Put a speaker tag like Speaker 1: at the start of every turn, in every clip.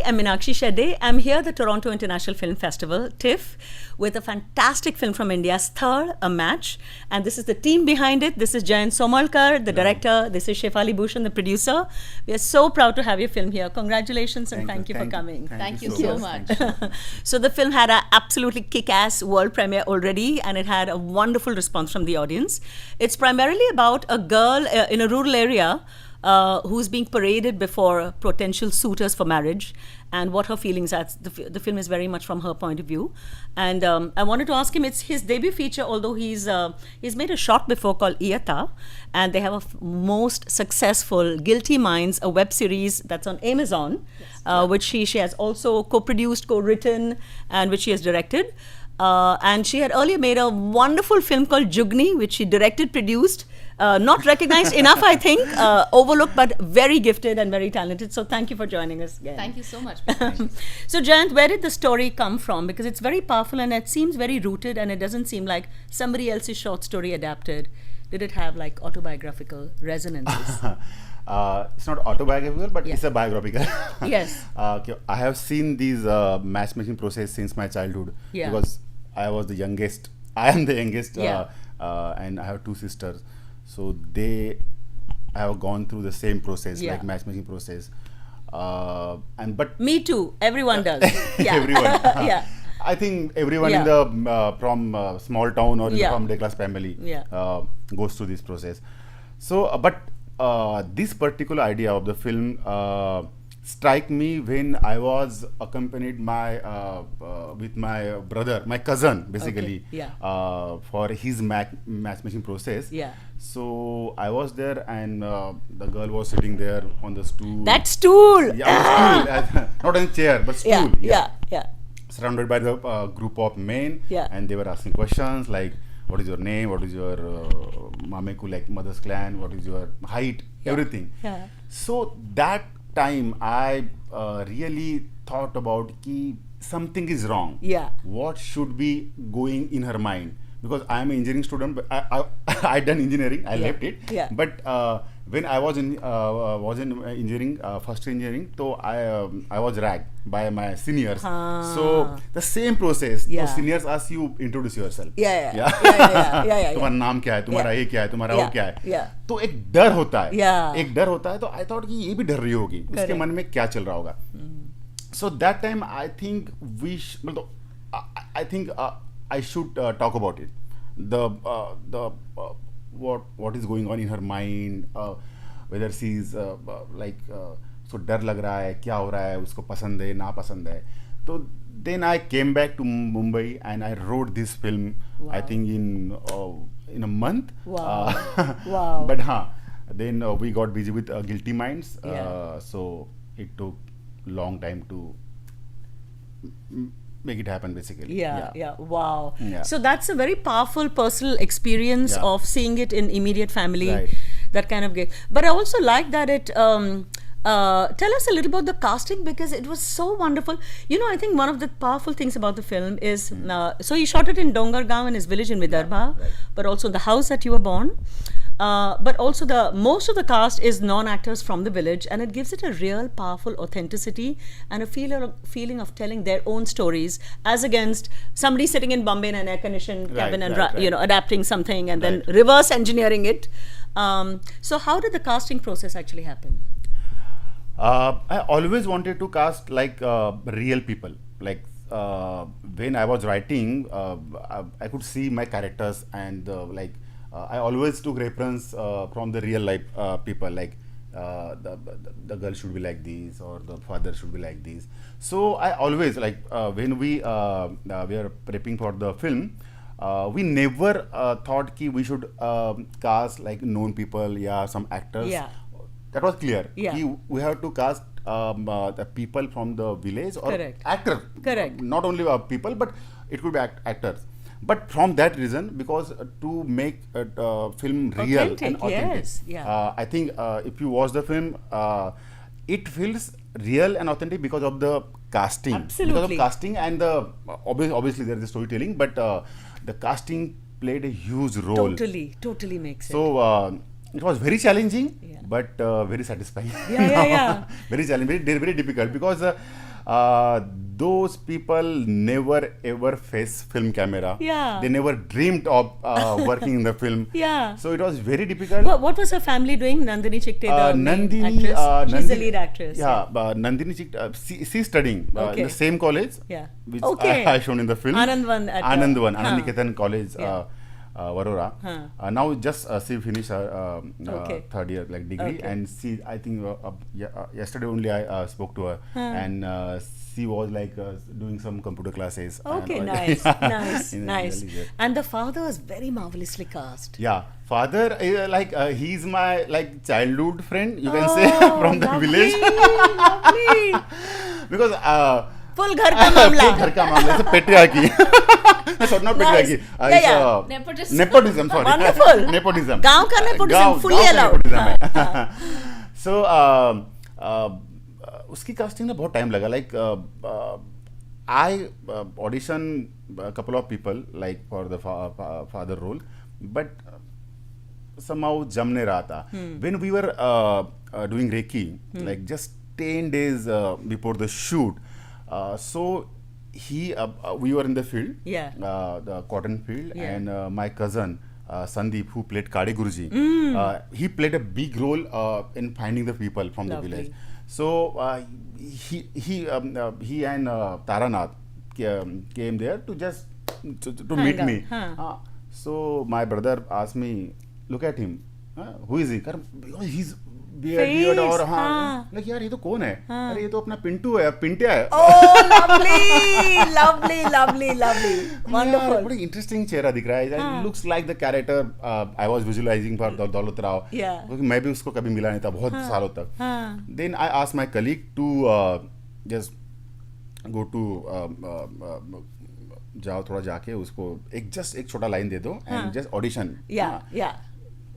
Speaker 1: am Meenakshi Shedde. I'm here at the Toronto International Film Festival, TIFF, with a fantastic film from India, Sthal, A Match. And this is the team behind it. This is Jayant Somalkar, the director. This is Shefali Bhushan, the producer. We are so proud to have your film here. Congratulations and thank you for coming.
Speaker 2: Thank you so much.
Speaker 1: So the film had an absolutely kick-ass world premiere already, and it had a wonderful response from the audience. It's primarily about a girl in a rural area who's being paraded before potential suitors for marriage, and what her feelings are. The film is very much from her point of view. And I wanted to ask him, it's his debut feature, although he's made a short before called Issa, and they have a most successful Guilty Minds, a web series that's on Amazon, which she has also co-produced, co-written, and which she has directed. And she had earlier made a wonderful film called Jugni, which she directed, produced, not recognized enough, I think, overlooked, but very gifted and very talented. So thank you for joining us again.
Speaker 2: Thank you so much.
Speaker 1: So Jayant, where did the story come from? Because it's very powerful and it seems very rooted, and it doesn't seem like somebody else's short story adapted. Did it have like autobiographical resonances?
Speaker 3: It's not autobiographical, but it's a biographical.
Speaker 1: Yes.
Speaker 3: I have seen these matchmaking process since my childhood, because I was the youngest. I am the youngest, and I have two sisters. So I have gone through the same process, like matchmaking process. But
Speaker 1: me too. Everyone does.
Speaker 3: Everyone. I think everyone in the from small town or from middle class family goes through this process. So, this particular idea of the film strike me when I was accompanied with my brother, my cousin, basically, for his matchmaking process. So I was there, and the girl was sitting there on the stool.
Speaker 1: That stool!
Speaker 3: Stool. Not on a chair, but stool. Surrounded by the group of men, and they were asking questions like, what is your name, what is your mameku, like mother's clan, what is your height, everything. So that time I really thought about something is wrong. What should be going in her mind? Because I am an engineering student, but I done engineering, I left it. But when I was in engineering, first engineering, so I was ragged by my seniors. So the same process. So seniors ask you introduce yourself. तुम्हारा नाम क्या है, तुम्हारा ये क्या है, तुम्हारा वो क्या है. तो एक डर होता है. तो I thought कि ये भी डर रही होगी, उसके मन में क्या चल रहा होगा. So that time I think I should talk about it. What is going on in her mind, whether she's so डर लग रहा है, क्या हो रहा है, उसको पसंद है, ना पसंद है. तो then I came back to Mumbai and I wrote this film. I think in a month. But then we got busy with Guilty Minds. So it took long time to make it happen, basically.
Speaker 1: Wow. So that's a very powerful personal experience of seeing it in immediate family, that kind of gig. But I also like that it tell us a little about the casting, because it was so wonderful. You know, I think one of the powerful things about the film is so he shot it in Dongargaon, in his village in Vidarbha, but also the house that you were born. But also most of the cast is non-actors from the village, and it gives it a real powerful authenticity and a feeling of telling their own stories, as against somebody sitting in Bombay in an air-conditioned cabin and adapting something and then reverse engineering it. So how did the casting process actually happen?
Speaker 3: I always wanted to cast like real people. Like when I was writing, I could see my characters, and I always took reference from the real life people, like the girl should be like this, or the father should be like this. So I always when we were prepping for the film, we never thought we should cast like known people, some actors. That was clear. We have to cast the people from the village or actors. Not only people, but it could be actors. But from that reason, because to make a film real and authentic, I think if you watch the film, it feels real and authentic because of the casting.
Speaker 1: Absolutely.
Speaker 3: Because of casting and obviously there is the storytelling, but the casting played a huge role.
Speaker 1: Totally makes it.
Speaker 3: So it was very challenging, but very satisfying.
Speaker 1: Very challenging,
Speaker 3: very difficult, because those people never ever face film camera.
Speaker 1: Yeah.
Speaker 3: They never dreamed of working in the film.
Speaker 1: Yeah.
Speaker 3: So it was very difficult.
Speaker 1: What was her family doing? Nandini Chikte, the main
Speaker 3: Nandini,
Speaker 1: actress. She's the lead actress.
Speaker 3: Yeah, Nandini Chikte, she's studying
Speaker 1: Okay.
Speaker 3: in the same college.
Speaker 1: Yeah.
Speaker 3: Which
Speaker 1: Okay.
Speaker 3: I shown in the film.
Speaker 1: Anandvan at
Speaker 3: Anandvan,
Speaker 1: huh.
Speaker 3: Anand College.
Speaker 1: Yeah.
Speaker 3: Varora. Now just she finished her
Speaker 1: Okay.
Speaker 3: third year like degree,
Speaker 1: Okay.
Speaker 3: and she I think yesterday only I spoke to her, and she was like doing some computer classes.
Speaker 1: Okay,
Speaker 3: and,
Speaker 1: nice, nice,
Speaker 3: in
Speaker 1: nice.
Speaker 3: Delhi, yeah.
Speaker 1: And the father was very marvelously cast.
Speaker 3: Yeah, father he's my like childhood friend, you can say, from the
Speaker 1: lovely,
Speaker 3: village.
Speaker 1: Lovely.
Speaker 3: Because
Speaker 1: Full ghar ka mamla.
Speaker 3: घर का मामला is a patriarchy. Sorry, not
Speaker 1: Nice.
Speaker 3: patriarchy.
Speaker 1: Yeah.
Speaker 2: Nepotism.
Speaker 3: Nepotism, sorry.
Speaker 1: Wonderful.
Speaker 3: Nepotism.
Speaker 1: गांव का nepotism
Speaker 3: गांव-
Speaker 1: fully
Speaker 3: गांव का
Speaker 1: allowed.
Speaker 3: nepotism है. So उसकी casting में बहुत time लगा. Like I auditioned a couple of people like for the father role, but somehow जम नहीं रहा था. When we were doing Reiki, like just 10 days before the shoot, so we were in the field,
Speaker 1: Yeah.
Speaker 3: the cotton field,
Speaker 1: Yeah.
Speaker 3: and my cousin Sandeep, who played Kade Guruji, he played a big role in finding the people from
Speaker 1: Lovely.
Speaker 3: the village. So he and Taranath came there to just to meet
Speaker 1: out.
Speaker 3: me.
Speaker 1: Huh.
Speaker 3: So my brother asked me, look at him, who is he? Because he's
Speaker 1: Face,
Speaker 3: beard और हाँ
Speaker 1: हाँ.
Speaker 3: like यार ये तो कौन है? अरे ये तो अपना पिंटू है, पिंटिया है.
Speaker 1: Oh, lovely, lovely, lovely, lovely. Wonderful.
Speaker 3: यार, बड़ी इंटरेस्टिंग चेहरा दिख रहा है. It looks like the character I was visualizing for दौलत राव.
Speaker 1: Yeah.
Speaker 3: क्योंकि मैं भी उसको कभी मिला नहीं था बहुत सालों तक. Then I asked my colleague to just go to जाओ थोड़ा जाके उसको एक छोटा लाइन दे दो and just audition.
Speaker 1: Yeah, yeah.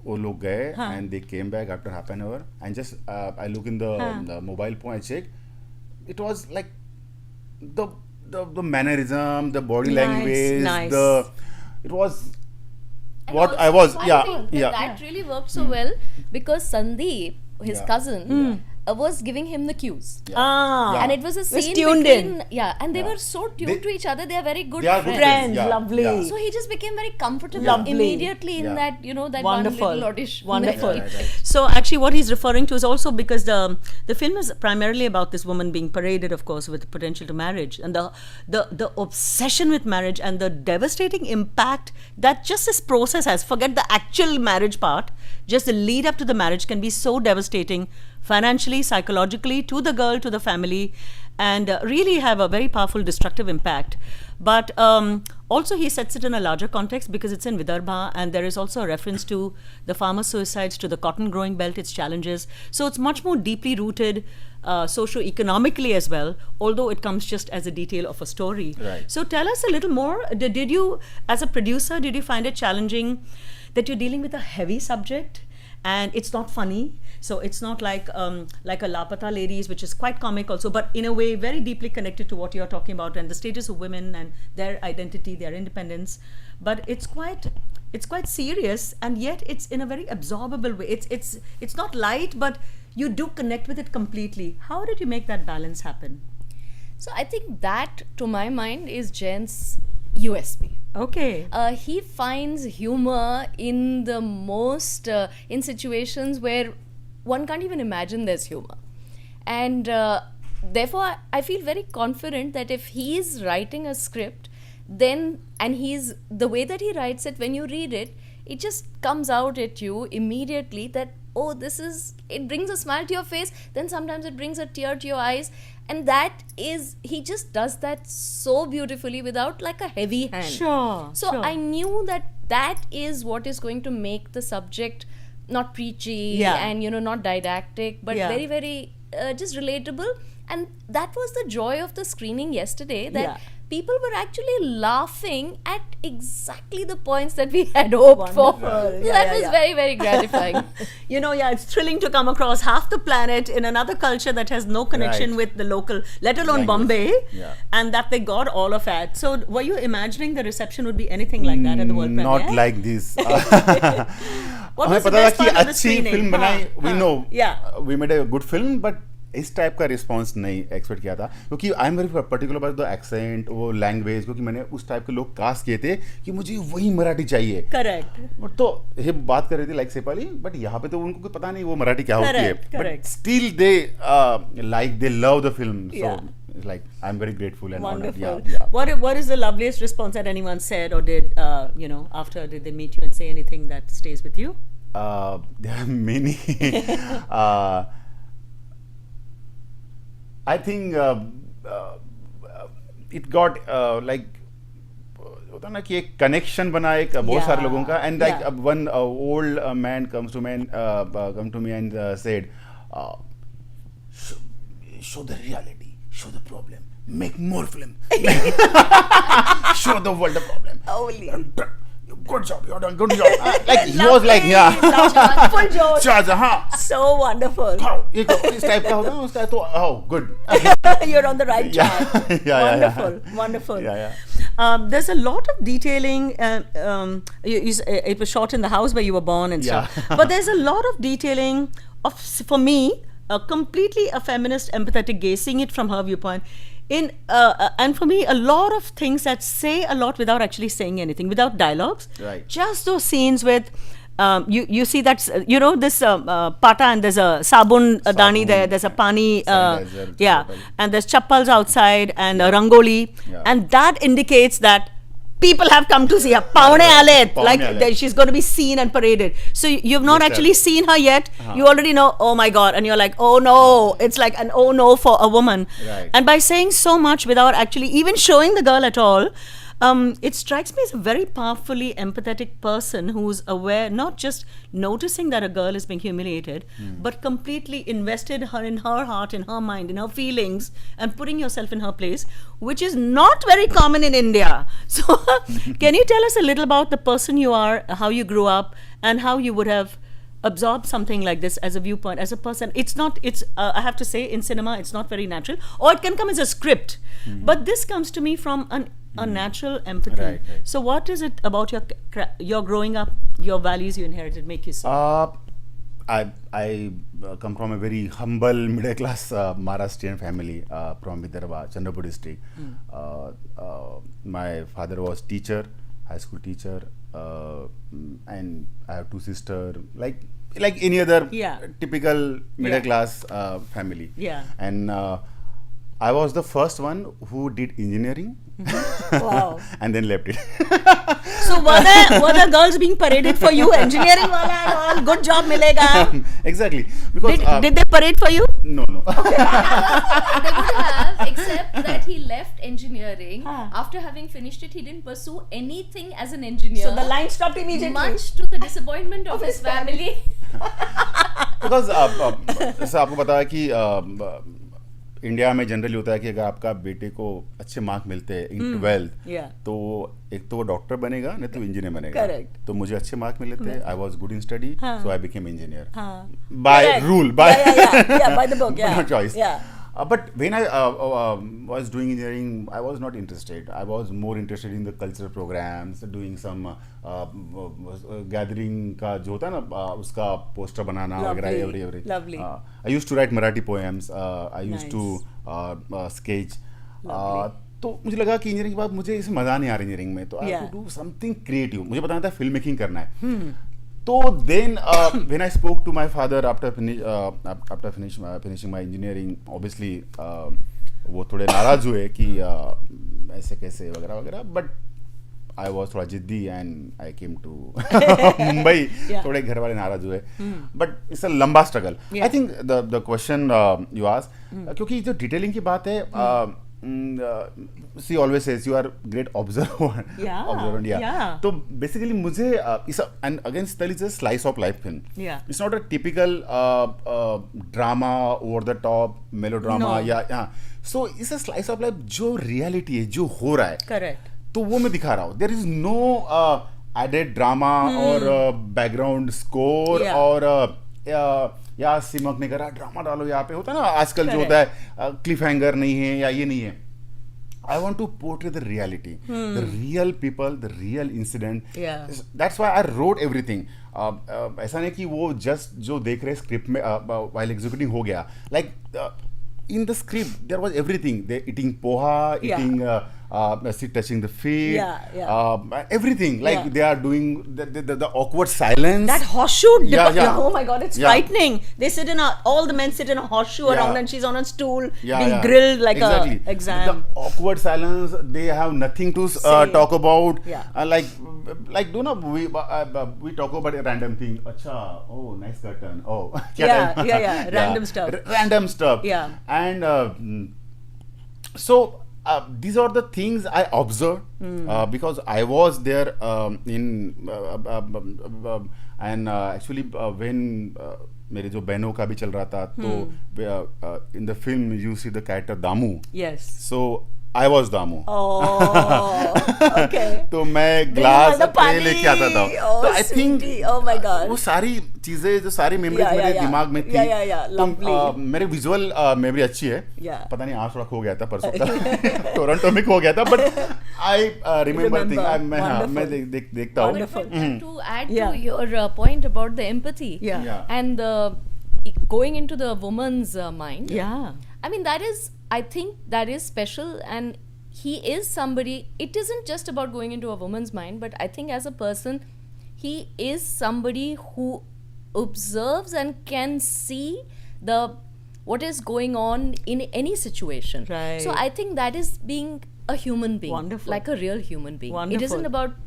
Speaker 3: वो लोग गए and they came back after half an hour and just I look in the mobile phone, I check. It was like the mannerism, the body
Speaker 1: Nice,
Speaker 3: language,
Speaker 1: nice.
Speaker 3: it was
Speaker 2: And
Speaker 3: what
Speaker 2: also
Speaker 3: I was.
Speaker 2: I think that really worked so well because Sandeep, his
Speaker 3: Yeah.
Speaker 2: cousin, was giving him the cues.
Speaker 1: Ah.
Speaker 3: Yeah.
Speaker 2: And it was a
Speaker 1: Was
Speaker 2: scene
Speaker 1: tuned
Speaker 2: between,
Speaker 1: in.
Speaker 2: and they
Speaker 3: Yeah.
Speaker 2: were so tuned
Speaker 3: They-
Speaker 2: to each other. They are very good
Speaker 3: They are good
Speaker 2: friends.
Speaker 1: Friends,
Speaker 3: Yeah,
Speaker 1: lovely.
Speaker 3: yeah.
Speaker 2: So he just became very comfortable
Speaker 1: Lovely.
Speaker 2: immediately in
Speaker 3: Yeah.
Speaker 2: that, that
Speaker 1: Wonderful.
Speaker 2: one little audition.
Speaker 1: Wonderful.
Speaker 3: Right.
Speaker 1: So actually what he's referring to is also because the film is primarily about this woman being paraded, of course, with potential to marriage, and the obsession with marriage and the devastating impact that just this process has. Forget the actual marriage part, just the lead up to the marriage can be so devastating financially, psychologically, to the girl, to the family, and really have a very powerful destructive impact. But also he sets it in a larger context because it's in Vidarbha, and there is also a reference to the farmer suicides, to the cotton growing belt, its challenges. So it's much more deeply rooted socio-economically as well, although it comes just as a detail of a story.
Speaker 3: Right.
Speaker 1: So tell us a little more. Did you, as a producer, did you find it challenging that you're dealing with a heavy subject and it's not funny? So it's not like a Lapata Ladies, which is quite comic also, but in a way very deeply connected to what you're talking about and the status of women and their identity, their independence. But it's quite serious, and yet it's in a very absorbable way. It's not light, but you do connect with it completely. How did you make that balance happen?
Speaker 2: So I think that, to my mind, is Jayant's USP.
Speaker 1: Okay.
Speaker 2: He finds humor in the most in situations where one can't even imagine there's humor, and therefore I feel very confident that if he's writing a script, then he's the way that he writes it, when you read it, it just comes out at you immediately that, oh, it brings a smile to your face, then sometimes it brings a tear to your eyes, and he just does that so beautifully without like a heavy hand.
Speaker 1: Sure.
Speaker 2: So
Speaker 1: sure.
Speaker 2: I knew that is what is going to make the subject not preachy,
Speaker 1: Yeah.
Speaker 2: and not didactic, but
Speaker 1: Yeah.
Speaker 2: very, very just relatable. And that was the joy of the screening yesterday, that
Speaker 1: Yeah.
Speaker 2: people were actually laughing at exactly the points that we had hoped for.
Speaker 1: Wonderful.
Speaker 2: So
Speaker 1: Yeah,
Speaker 2: that
Speaker 1: yeah,
Speaker 2: was
Speaker 1: yeah.
Speaker 2: very, very gratifying.
Speaker 1: It's thrilling to come across half the planet in another culture that has no connection
Speaker 3: Right.
Speaker 1: with the local, let alone
Speaker 3: Language.
Speaker 1: Bombay,
Speaker 3: Yeah.
Speaker 1: and that they got all of that. So were you imagining the reception would be anything like that at the world premiere?
Speaker 3: Not like this.
Speaker 1: What
Speaker 3: हमें
Speaker 1: was the
Speaker 3: पता था
Speaker 1: best
Speaker 3: कि
Speaker 1: part of the
Speaker 3: अच्छी
Speaker 1: screening?
Speaker 3: Film बनाई, we know.
Speaker 1: Yeah.
Speaker 3: We made a good film, but इस type का response नहीं expect किया था, क्योंकि I am very particular about the accent, वो लैंग्वेज, क्योंकि मैंने उस टाइप के लोग कास्ट किए थे कि मुझे वही मराठी चाहिए.
Speaker 1: करेक्ट.
Speaker 3: तो ये बात कर रही थी लाइक शेफाली, बट यहाँ पे तो उनको कुछ पता नहीं वो मराठी क्या होती है, but still they like they love the film. So like I'm very grateful and
Speaker 1: wonderful.
Speaker 3: honored. Yeah.
Speaker 1: What is the loveliest response that anyone said or did, after did they meet you and say anything that stays with you?
Speaker 3: There are many. I think it got like होता ना कि एक connection बना एक बहुत सारे लोगों का, and like one old man comes to me and said, show the reality, show the problem, make more film, show the world the problem.
Speaker 1: Holy.
Speaker 3: Good job, you're done, good job. Like he was like, yeah,
Speaker 1: full George.
Speaker 3: Charge, हाँ.
Speaker 1: So wonderful.
Speaker 3: इस type का होता है उसका, तो oh good.
Speaker 1: You're on the right track. Wonderful, wonderful. There's a lot of detailing. It was shot in the house where you were born and stuff. But there's a lot of detailing of, for me, completely a feminist, empathetic gaze, seeing it from her viewpoint. And for me, a lot of things that say a lot without actually saying anything, without dialogues.
Speaker 3: Right.
Speaker 1: Just those scenes with, you see that, this pata, and there's a sabun dani there, there's a pani, and there's chappals outside, and a rangoli, and that indicates that people have come to see her. Paune aale, like she's going to be seen and paraded. So you've not actually seen her yet. You already know, oh my God, and you're like, oh no. It's like an oh no for a woman.
Speaker 3: Right.
Speaker 1: And by saying so much without actually even showing the girl at all, it strikes me as a very powerfully empathetic person who's aware, not just noticing that a girl is being humiliated, but completely invested in her heart, in her mind, in her feelings, and putting yourself in her place, which is not very common in India. So can you tell us a little about the person you are, how you grew up, and how you would have absorbed something like this as a viewpoint, as a person? I have to say, in cinema, it's not very natural, or it can come as a script, but this comes to me from a natural empathy.
Speaker 3: Right.
Speaker 1: So what is it about your growing up, your values you inherited, make you so?
Speaker 3: I come from a very humble middle class Maharashtrian family from Vidarbha, Chandrapur district. My father was teacher, high school teacher, and I have two sisters, like any other typical middle class family. And I was the first one who did engineering.
Speaker 1: Wow.
Speaker 3: And then left it.
Speaker 1: So were the girls being paraded for you? Engineering wala and all, good job milega.
Speaker 3: Exactly. Because
Speaker 1: did they parade for you?
Speaker 3: No.
Speaker 2: They would have, except that he left engineering. After having finished it, he didn't pursue anything as an engineer.
Speaker 1: So the line stopped immediately.
Speaker 2: Much to the disappointment of his family.
Speaker 3: Because जैसे आपको पता है कि India में generally होता है कि अगर आपका बेटे को अच्छे मार्क मिलते हैं इन 12th, तो एक तो वो डॉक्टर बनेगा, नहीं तो इंजीनियर बनेगा. तो मुझे अच्छे मार्क मिले थे. I was good in study, so I became engineer by rule, by
Speaker 1: the book,
Speaker 3: no choice. But when I was doing engineering, I was not interested. I was more interested in the cultural programs, doing some gathering का जो होता है ना, उसका poster बनाना वगैरह. Every.
Speaker 1: Lovely.
Speaker 3: I used to write Marathi poems. I used to sketch. तो मुझे लगा कि इंजीनियरिंग के बाद मुझे इसमें मज़ा नहीं आ रहा इंजीनियरिंग में, तो I have to do something creative. मुझे पता था फिल्म मेकिंग करना है. So then, when I spoke to my father after finishing my engineering, obviously वो थोड़े नाराज हुए कि ऐसे कैसे वगैरह वगैरह. But I was थोड़ा जिद्दी and I came to Mumbai. थोड़े घर वाले नाराज हुए. But it's a लंबा struggle. I think the question you asked, क्योंकि जो डिटेलिंग की बात है, she always says you are great observer. So basically मुझे and again Sthal is a slice of life film. It's not a typical drama, over the top melodrama. So it's a slice of life जो reality है, जो हो रहा है.
Speaker 1: Correct.
Speaker 3: तो वो मैं दिखा रहा हूँ. There is no added drama or background score और या सिमक ने करा ड्रामा डालो यहाँ पे, होता है ना आजकल जो होता है क्लिफ हैंगर नहीं है या ये नहीं है. I want to portray the reality, the real people, the real incident.
Speaker 1: Yeah.
Speaker 3: That's why I wrote everything. ऐसा नहीं कि वो just जो देख रहे script में while executing हो गया. Like in the script there was everything. They eating poha, eating touching the feet, everything. Like they are doing the awkward silence.
Speaker 1: That horseshoe. Oh my God, it's
Speaker 3: Yeah.
Speaker 1: frightening. They sit in all the men sit in a horseshoe around, and she's on a stool being grilled like
Speaker 3: exactly.
Speaker 1: a exam.
Speaker 3: The awkward silence. They have nothing to talk about.
Speaker 1: Yeah.
Speaker 3: Like do not we talk about a random thing. Acha, oh nice curtain. Oh
Speaker 1: Random stuff.
Speaker 3: Random stuff.
Speaker 1: Yeah.
Speaker 3: And so these are the things I observed because I was there and actually when मेरे जो बहनों का भी चल रहा था तो in the film you see the character Damu.
Speaker 1: Yes.
Speaker 3: So I was Damu.
Speaker 1: Oh, okay.
Speaker 3: तो मैं ग्लास पे लेके आता था.
Speaker 1: Oh,
Speaker 3: तो I think
Speaker 1: oh my God.
Speaker 3: वो सारी चीजें जो सारी मेमोरीज मेरे दिमाग में थी.
Speaker 1: Lovely.
Speaker 3: मेरे विजुअल मेमोरी अच्छी है. पता नहीं आज थोड़ा खो गया था परसों तक. टोरंटो में खो गया था, but I remember things. मैं देखता हूँ.
Speaker 2: To add to your point about the empathy and going into the woman's mind.
Speaker 1: Yeah.
Speaker 2: I mean, I think that is special, and he is somebody. It isn't just about going into a woman's mind, but I think as a person, he is somebody who observes and can see what is going on in any situation.
Speaker 1: Right.
Speaker 2: So I think that is being a human being.
Speaker 1: Wonderful.
Speaker 2: Like a real human being.
Speaker 1: Wonderful.
Speaker 2: It isn't about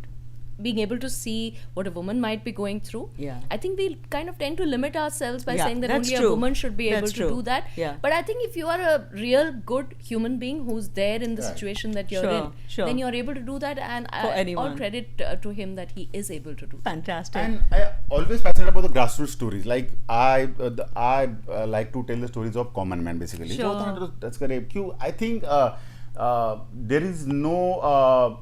Speaker 2: being able to see what a woman might be going through.
Speaker 1: Yeah.
Speaker 2: I think we kind of tend to limit ourselves by
Speaker 1: Yeah,
Speaker 2: saying that
Speaker 1: that's
Speaker 2: only
Speaker 1: true.
Speaker 2: a woman should be able
Speaker 1: That's
Speaker 2: to
Speaker 1: true.
Speaker 2: do that.
Speaker 1: Yeah.
Speaker 2: But I think if you are a real good human being who's there in the situation that you're in, then you're able to do that, and all credit to him that he is able to do that.
Speaker 1: Fantastic.
Speaker 3: And I always fascinated about the grassroots stories. Like I like to tell the stories of common man basically.
Speaker 1: Sure.
Speaker 3: So that's correct. I think there is no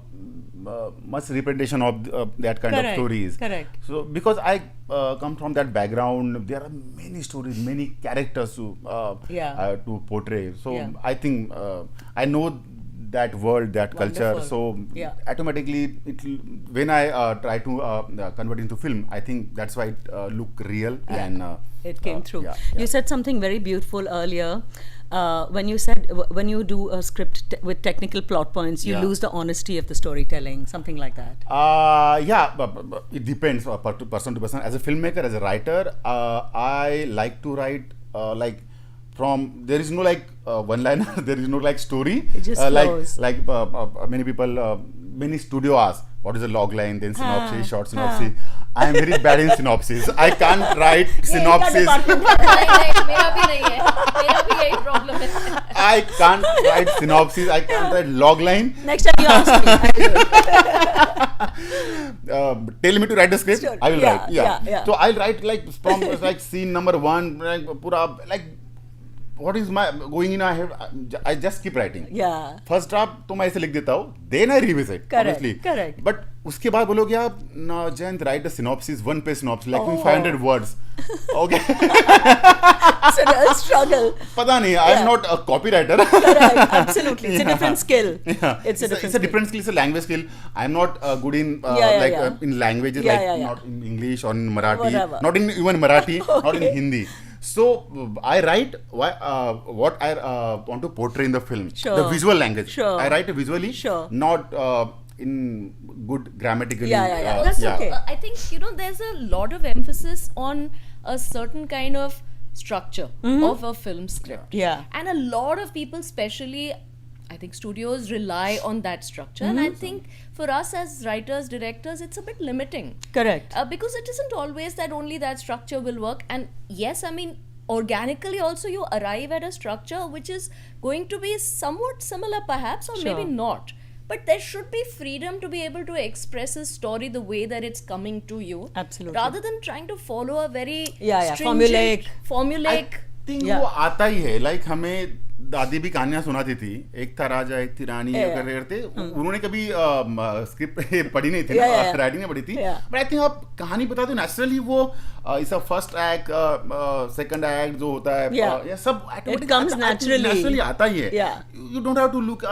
Speaker 3: much repetition of that kind of stories.
Speaker 1: Correct.
Speaker 3: So because I come from that background, there are many stories, many characters to portray. So I think I know that world, that culture. So automatically, when I try to convert into film, I think that's why it look real and
Speaker 1: it came through. You said something very beautiful earlier. When you said when you do a script with technical plot points, you lose the honesty of the storytelling, something like that.
Speaker 3: But it depends person to person. As a filmmaker, as a writer, I like to write like from there is no like one liner, there is no like story.
Speaker 1: It just flows.
Speaker 3: Like many people, many studio ask what is a log line, then synopsis, short synopsis. I am very bad in synopsis. I can't write synopsis. I can't write synopsis. I can't write log line.
Speaker 1: Next time you ask me.
Speaker 3: Tell me to write the script.
Speaker 1: Sure.
Speaker 3: I will write.
Speaker 1: Yeah.
Speaker 3: So I'll write like from like scene number 1, like pura like what is my going in my head. I just keep writing.
Speaker 1: Yeah.
Speaker 3: First draft तो मैं ऐसे लिख देता हूँ. Then I revisit. Obviously.
Speaker 1: Correct.
Speaker 3: But उसके बाद बोलोगे आप no, Jayant, write a synopsis, 1-page synopsis, like 500 words. Okay.
Speaker 1: It's a struggle.
Speaker 3: पता नहीं. I am not a copywriter.
Speaker 1: Correct. Absolutely. It's a different skill.
Speaker 3: Yeah.
Speaker 1: It's a
Speaker 3: different skill. It's a language skill. I am not good in in languages not in English or in Marathi.
Speaker 1: Whatever.
Speaker 3: Not in even Marathi. Not in Hindi. So I write what I want to portray in the film.
Speaker 1: Sure.
Speaker 3: The visual language.
Speaker 1: Sure.
Speaker 3: I write it visually.
Speaker 1: Sure.
Speaker 3: Not in good grammatically.
Speaker 2: That's okay. I think there's a lot of emphasis on a certain kind of structure of a film script.
Speaker 1: Yeah.
Speaker 2: And a lot of people, especially I think studios, rely on that structure. And I think for us as writers, directors, it's a bit limiting.
Speaker 1: Correct.
Speaker 2: Because it isn't always that only that structure will work. And yes, I mean, organically also you arrive at a structure which is going to be somewhat similar perhaps, or maybe not. But there should be freedom to be able to express a story the way that it's coming to you.
Speaker 1: Absolutely.
Speaker 2: Rather than trying to follow a very
Speaker 1: formulaic.
Speaker 3: I think वो आता ही है. Like हमें दादी भी कहानियां सुनाती थी. एक था राजा, एक थी रानी, ये कर रहे थे. उन्होंने कभी स्क्रिप्ट पढ़ी नहीं थी, राइटिंग नहीं पढ़ी थी. बट आई थिंक आप कहानी बताते हो नेचुरली, वो इस फर्स्ट एक्ट, सेकंड एक्ट जो होता है, ये सब नेचुरली आता ही है. You don't have to look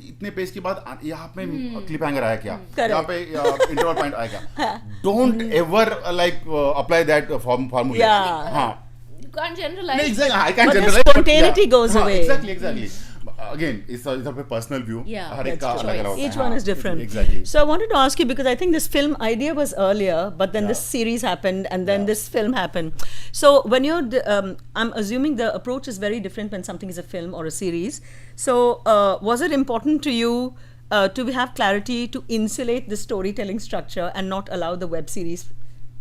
Speaker 3: इतने पेज के बाद यहाँ पे क्लिप हैंगर आया क्या, यहाँ पे इंटरवल पॉइंट आया क्या. Don't ever like apply that formula. हाँ,
Speaker 2: you can't generalize.
Speaker 3: No, exactly. I can't
Speaker 1: But the
Speaker 3: generalize.
Speaker 1: spontaneity goes away.
Speaker 3: Exactly. Again, it's a personal view.
Speaker 2: Yeah,
Speaker 3: हर एक का
Speaker 2: that's
Speaker 3: अलग अलग
Speaker 2: choice.
Speaker 3: होता है.
Speaker 1: Each one is different.
Speaker 3: Exactly.
Speaker 1: So I wanted to ask you, because I think this film idea was earlier, but then this series happened, and then this film happened. So when you're, I'm assuming the approach is very different when something is a film or a series. So was it important to you to have clarity to insulate the storytelling structure and not allow the web series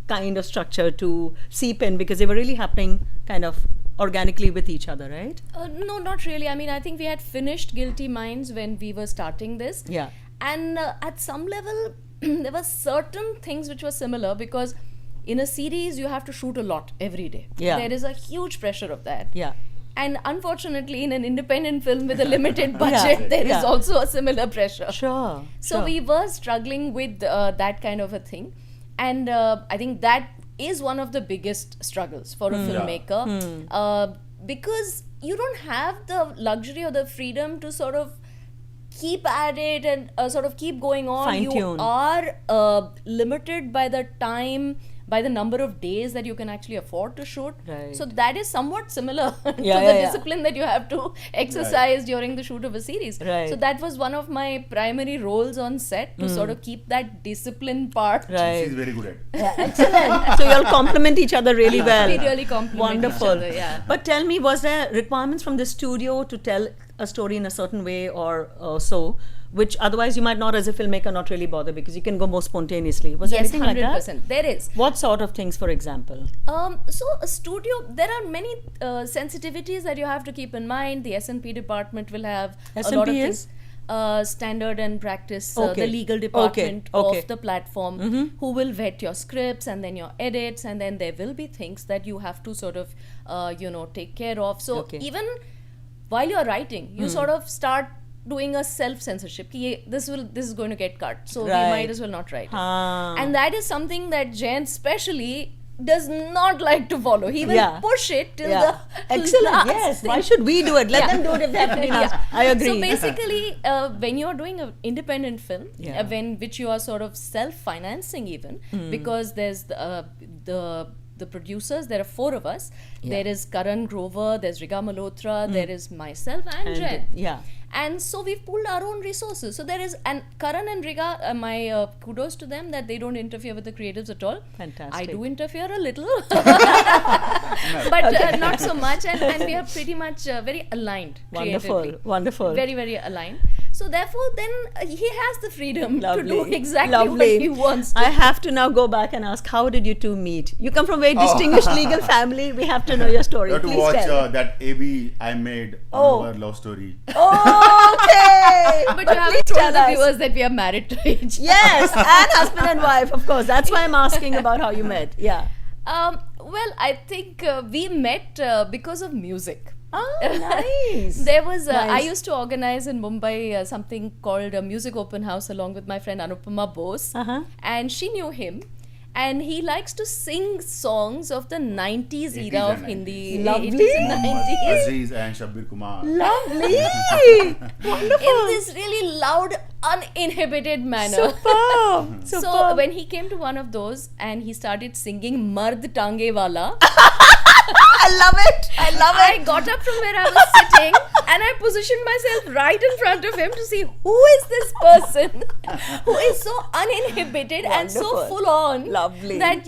Speaker 1: kind of structure to seep in, because they were really happening kind of organically with each other, right?
Speaker 2: No, not really. I mean, I think we had finished Guilty Minds when we were starting this.
Speaker 1: Yeah.
Speaker 2: And at some level, there were certain things which were similar, because in a series, you have to shoot a lot every day.
Speaker 1: Yeah.
Speaker 2: There is a huge pressure of that.
Speaker 1: Yeah.
Speaker 2: And unfortunately, in an independent film with a limited budget, there is also a similar pressure.
Speaker 1: Sure.
Speaker 2: So we were struggling with that kind of a thing. And I think that is one of the biggest struggles for a filmmaker, because you don't have the luxury or the freedom to sort of keep at it and sort of keep going on.
Speaker 1: Fine-tune.
Speaker 2: You are limited by the time, by the number of days that you can actually afford to shoot.
Speaker 1: Right.
Speaker 2: So that is somewhat similar to the discipline that you have to exercise during the shoot of a series.
Speaker 1: Right.
Speaker 2: So that was one of my primary roles on set, to sort of keep that discipline part.
Speaker 1: Right.
Speaker 3: She's very good at.
Speaker 1: Yeah, excellent. So you all complement each other really well.
Speaker 2: We really complement
Speaker 1: Wonderful.
Speaker 2: each other, yeah.
Speaker 1: But tell me, was there requirements from the studio to tell a story in a certain way or so, which otherwise you might not, as a filmmaker, not really bother, because you can go more spontaneously? Was there
Speaker 2: Yes,
Speaker 1: anything like that?
Speaker 2: 100%. There is.
Speaker 1: What sort of things, for example?
Speaker 2: So a studio, there are many sensitivities that you have to keep in mind. The S&P department will have a lot of
Speaker 1: S&P
Speaker 2: things. Standard and practice,
Speaker 1: Okay.
Speaker 2: the legal department
Speaker 1: Okay.
Speaker 2: of the platform, who will vet your scripts and then your edits, and then there will be things that you have to sort of, take care of. So even while you're writing, you sort of start doing a self-censorship. This is going to get cut, so we might as well not write it. And that is something that Jayant especially does not like to follow. He will push it till the
Speaker 1: excellent.
Speaker 2: last
Speaker 1: Yes.
Speaker 2: thing.
Speaker 1: Why should we do it? Let them do it if they have to be nice. I agree.
Speaker 2: So basically, when you're doing an independent film, which you are sort of self-financing even, because there's the producers, there are 4 of us. There is Karan Grover, there's Riga Malhotra, there is myself and Jayant. And so we've pulled our own resources. So there is, and Karan and Riga, my kudos to them that they don't interfere with the creatives at all.
Speaker 1: Fantastic.
Speaker 2: I do interfere a little, but not so much. And we are pretty much very aligned. Creatively.
Speaker 1: Wonderful.
Speaker 2: Very, very aligned. So therefore, then he has the freedom to do
Speaker 1: Lovely.
Speaker 2: exactly
Speaker 1: Lovely.
Speaker 2: what he wants to.
Speaker 1: I have to now go back and ask, how did you two meet? You come from a very distinguished legal family. We have to know your story.
Speaker 3: You have to
Speaker 1: Please
Speaker 3: watch
Speaker 1: tell.
Speaker 3: that AB I made on our love story.
Speaker 1: Okay.
Speaker 2: But you haven't told the viewers that we are married to each other.
Speaker 1: Yes, and husband and wife, of course. That's why I'm asking about how you met. Yeah.
Speaker 2: Well, I think we met because of music.
Speaker 1: Oh, nice.
Speaker 2: There was
Speaker 1: Nice.
Speaker 2: I used to organize in Mumbai something called a music open house along with my friend Anupama Bose, and she knew him, and he likes to sing songs of the 90s era of Hindi.
Speaker 1: Lovely.
Speaker 2: 80s and 90s.
Speaker 3: Aziz and Shabbir Kumar.
Speaker 1: Lovely. Wonderful.
Speaker 2: In this really loud, uninhibited manner.
Speaker 1: Superb.
Speaker 2: So when he came to one of those and he started singing Mard Tange Wala,
Speaker 1: I love it. I love it.
Speaker 2: I got up from where I was sitting and I positioned myself right in front of him to see who is this person who is so uninhibited and so
Speaker 1: Wonderful.
Speaker 2: full on.
Speaker 1: Lovely.
Speaker 2: That,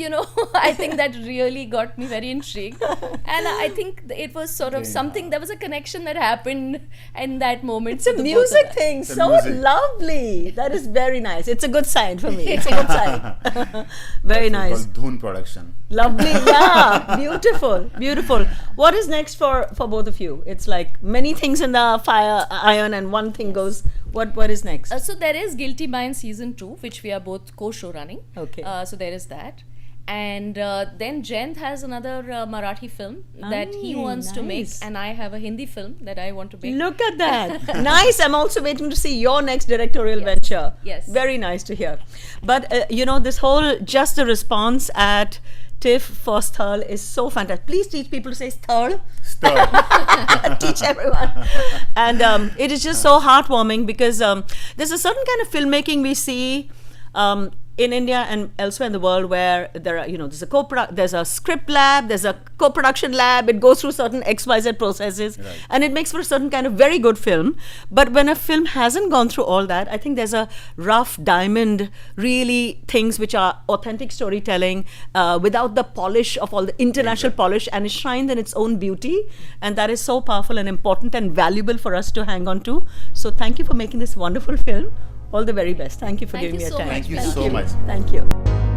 Speaker 2: I think that really got me very intrigued. And I think it was sort of something, there was a connection that happened in that moment.
Speaker 1: It's a music thing. So
Speaker 3: music.
Speaker 1: lovely. That is very nice. It's a good sign for me. It's a good sign. Very nice.
Speaker 3: Called Dhoon Production.
Speaker 1: Lovely. Yeah. Beautiful. Beautiful. What is next for both of you? It's like many things in the fire iron and one thing goes. What is next?
Speaker 2: So there is Guilty Minds season 2, which we are both co-show running.
Speaker 1: Okay.
Speaker 2: So there is that. And then Jayant has another Marathi film that he wants to make,
Speaker 1: nice.
Speaker 2: and I have a Hindi film that I want to make.
Speaker 1: Look at that. Nice. I'm also waiting to see your next directorial venture.
Speaker 2: Yes.
Speaker 1: Very nice to hear. But, you know, this whole just the response at TIFF for Sthal is so fantastic. Please teach people to say Sthal.
Speaker 3: Stir.
Speaker 1: Teach everyone. And it is just so heartwarming because there's a certain kind of filmmaking we see in India and elsewhere in the world where there are, you know, there's a script lab, there's a co-production lab, it goes through certain XYZ processes,
Speaker 3: Right.
Speaker 1: and it makes for a certain kind of very good film. But when a film hasn't gone through all that, I think there's a rough diamond, really things which are authentic storytelling without the polish of all the international polish, and is shrined in its own beauty. And that is so powerful and important and valuable for us to hang on to. So thank you for making this wonderful film. All the very best. Thank you for
Speaker 2: Thank
Speaker 1: giving
Speaker 2: you
Speaker 1: me your
Speaker 2: so
Speaker 1: time.
Speaker 2: much.
Speaker 3: Thank you so much.
Speaker 1: Thank you.